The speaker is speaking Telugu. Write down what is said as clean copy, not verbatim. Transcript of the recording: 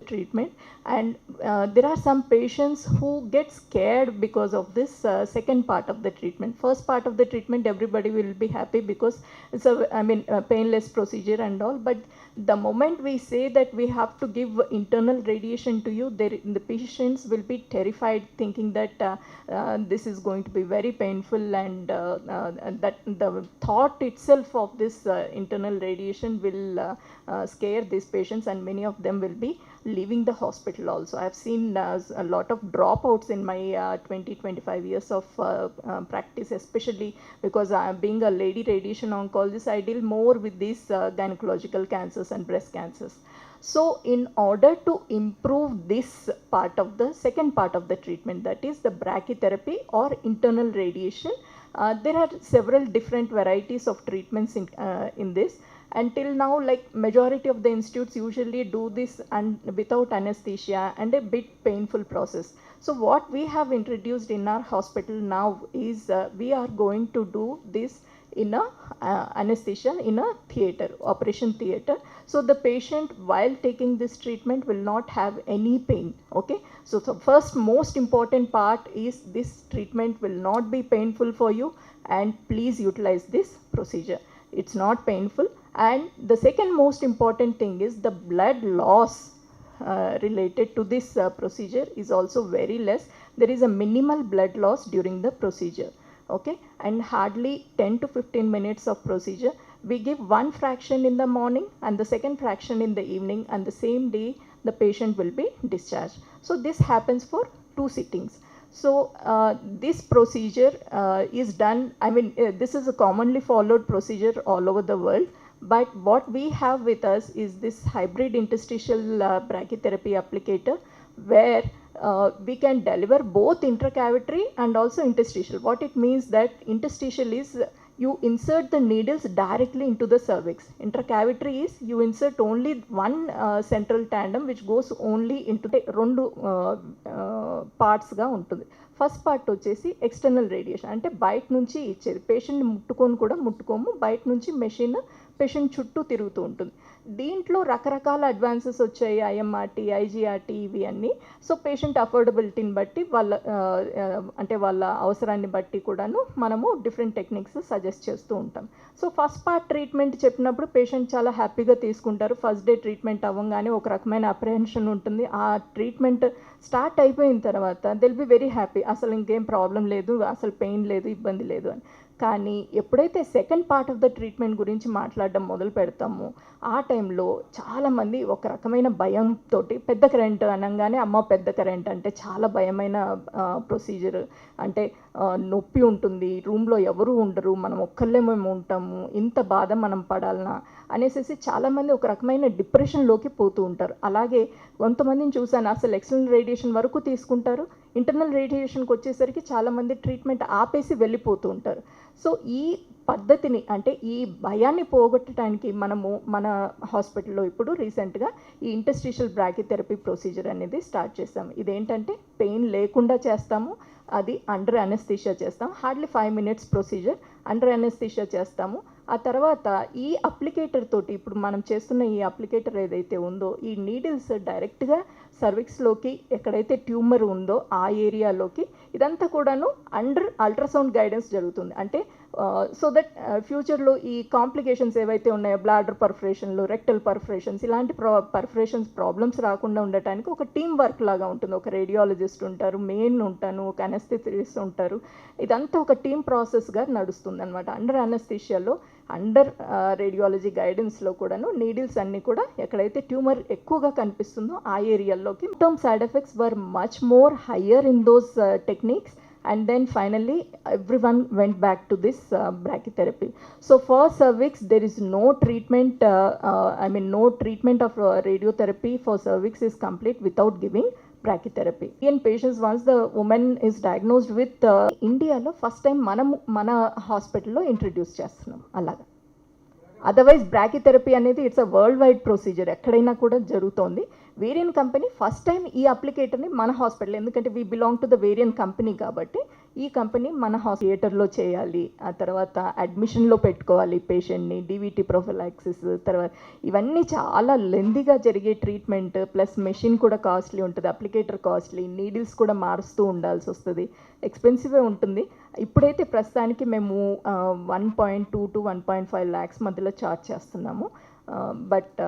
treatment, and there are some patients who get scared because of this second part of the treatment. First part of the treatment, everybody will be happy because it's a painless procedure and all, but the moment we say that we have to give internal radiation to you, the patients will be terrified, thinking that this is going to be very painful, and that the thought itself of this internal radiation will scare these patients, and many of them will be leaving the hospital also. I have seen a lot of dropouts in my 25 years of practice, especially because being a lady radiation oncologist, I deal more with these gynecological cancers and breast cancers. So in order to improve this part of the second part of the treatment, that is the brachytherapy or internal radiation, there are several different varieties of treatments in this. Until now, like majority of the institutes usually do this and without anesthesia and a bit painful process. So what we have introduced in our hospital now is we are going to do this in a anesthesia in a theater, operation theater. So the patient while taking this treatment will not have any pain. Okay. So the first most important part is this treatment will not be painful for you, and please utilize this procedure. It's not painful. And the second most important thing is the blood loss related to this procedure is also very less. There is a minimal blood loss during the procedure. Okay, and hardly 10 to 15 minutes of procedure. We give one fraction in the morning and the second fraction in the evening, and the same day the patient will be discharged. So this happens for 2 sittings. So this procedure is done, this is a commonly followed procedure all over the world. But what we have with us is this hybrid interstitial brachytherapy applicator, where we can deliver both intracavitary and also interstitial. What it means that interstitial is you insert the needles directly into the cervix. Intracavitary is you insert only one central tandem which goes only into the రెండు పార్ట్స్గా ఉంటుంది. ఫస్ట్ పార్ట్ వచ్చేసి ఎక్స్టర్నల్ రేడియేషన్, అంటే బయట నుంచి ఇచ్చేది. పేషెంట్ని ముట్టుకొని కూడా ముట్టుకోము, బయట నుంచి మెషిన్ పేషెంట్ చుట్టూ తిరుగుతూ ఉంటుంది. దీంట్లో రకరకాల అడ్వాన్సెస్ వచ్చాయి, ఐఎంఆర్టీ, ఐజీఆర్టీ, ఇవి అన్నీ. సో పేషెంట్ అఫోర్డబిలిటీని బట్టి వాళ్ళ అవసరాన్ని బట్టి కూడాను మనము డిఫరెంట్ టెక్నిక్స్ సజెస్ట్ చేస్తూ ఉంటాం. సో ఫస్ట్ పార్ట్ ట్రీట్మెంట్ చెప్పినప్పుడు పేషెంట్ చాలా హ్యాపీగా తీసుకుంటారు. ఫస్ట్ డే ట్రీట్మెంట్ అవ్వగానే ఒక రకమైన అప్రహెన్షన్ ఉంటుంది. ఆ ట్రీట్మెంట్ స్టార్ట్ అయిపోయిన తర్వాత దిల్ బి వెరీ హ్యాపీ, అసలు ఇంకేం ప్రాబ్లం లేదు, అసలు పెయిన్ లేదు, ఇబ్బంది లేదు అని. కానీ ఎప్పుడైతే second part of the treatment గురించి మాట్లాడడం మొదలు పెడతామో ఆ టైంలో చాలామంది ఒక రకమైన భయంతో, పెద్ద కరెంట్ అనగానే అమ్మ పెద్ద కరెంట్ అంటే చాలా భయమైన ప్రొసీజర్, అంటే నొప్పి ఉంటుంది, రూమ్లో ఎవరు ఉండరు, మనం ఒక్కళ్ళే మేము ఉంటాము, ఇంత బాధ మనం పడాలనా అనేసి చాలామంది ఒక రకమైన డిప్రెషన్లోకి పోతూ ఉంటారు. అలాగే కొంతమందిని చూశాను, అసలు ఎక్స్టర్నల్ రేడియేషన్ వరకు తీసుకుంటారు, ఇంటర్నల్ రేడియేషన్కి వచ్చేసరికి చాలామంది ట్రీట్మెంట్ ఆపేసి వెళ్ళిపోతూ ఉంటారు. సో ఈ పద్ధతిని, అంటే ఈ భయాన్ని పోగొట్టడానికి మనము మన హాస్పిటల్లో ఇప్పుడు రీసెంట్గా ఈ ఇంటర్స్టిషియల్ బ్రాకిథెరపీ ప్రొసీజర్ అనేది స్టార్ట్ చేస్తాము. ఇదేంటంటే పెయిన్ లేకుండా చేస్తాము, అది అండర్ అనెస్థీషియా చేస్తాం. Hardly 5 minutes procedure under anaesthesia చేస్తాము. ఆ తర్వాత ఈ అప్లికేటర్ తోటి, ఇప్పుడు మనం చేస్తున్న ఈ అప్లికేటర్ ఏదైతే ఉందో, ఈ నీడిల్స్ డైరెక్ట్గా సర్విక్స్లోకి ఎక్కడైతే ట్యూమర్ ఉందో ఆ ఏరియాలోకి, ఇదంతా కూడాను అండర్ అల్ట్రాసౌండ్ గైడెన్స్ జరుగుతుంది. అంటే సో దట్ ఫ్యూచర్లో ఈ కాంప్లికేషన్స్ ఏవైతే ఉన్నాయో, బ్లాడర్ పర్ఫరేషన్లు, రెక్టల్ పర్ఫరేషన్స్, ఇలాంటి పర్ఫరేషన్స్ ప్రాబ్లమ్స్ రాకుండా ఉండటానికి ఒక టీమ్ వర్క్ లాగా ఉంటుంది. ఒక రేడియాలజిస్ట్ ఉంటారు, మెయిన్ ఉంటాను, ఒక అనెస్థెటిస్ట్ ఉంటారు. ఇదంతా ఒక టీమ్ ప్రాసెస్గా నడుస్తుంది అనమాట. అండర్ అనెస్థీషియాలో, అండర్ రేడియాలజీ గైడెన్స్లో కూడాను నీడిల్స్ అన్నీ కూడా ఎక్కడైతే ట్యూమర్ ఎక్కువగా కనిపిస్తుందో ఆ ఏరియాల్లోకి. Term side effects were much more higher in those techniques. And then finally everyone went back to this brachytherapy. So for cervix there is no treatment, no treatment of radiotherapy for cervix is complete without giving brachytherapy. In patients, once the woman is diagnosed with India lo first time మన హాస్పిటల్లో ఇంట్రడ్యూస్ చేస్తున్నాం అలాగా. అదర్వైజ్ బ్రాకిథెరపీ అనేది it's a world wide procedure, ఎక్కడైనా కూడా జరుగుతోంది. వేరియన్ కంపెనీ ఫస్ట్ టైం ఈ అప్లికేటర్ని మన హాస్పిటల్, ఎందుకంటే we belong to the Varian company కాబట్టి ఈ కంపెనీ మన థియేటర్లో చేయాలి, ఆ తర్వాత అడ్మిషన్లో పెట్టుకోవాలి పేషెంట్ని, డీవీటీ ప్రొఫిలాక్సిస్, తర్వాత ఇవన్నీ చాలా లెందీగా జరిగే ట్రీట్మెంట్, ప్లస్ మెషిన్ కూడా కాస్ట్లీ ఉంటుంది, అప్లికేటర్ కాస్ట్లీ, నీడిల్స్ కూడా మారుస్తూ ఉండాల్సి వస్తుంది, ఎక్స్పెన్సివే ఉంటుంది. ఇప్పుడైతే ప్రస్తుతానికి మేము 1.2 to 1.5 lakhs మధ్యలో ఛార్జ్ చేస్తున్నాము. బట్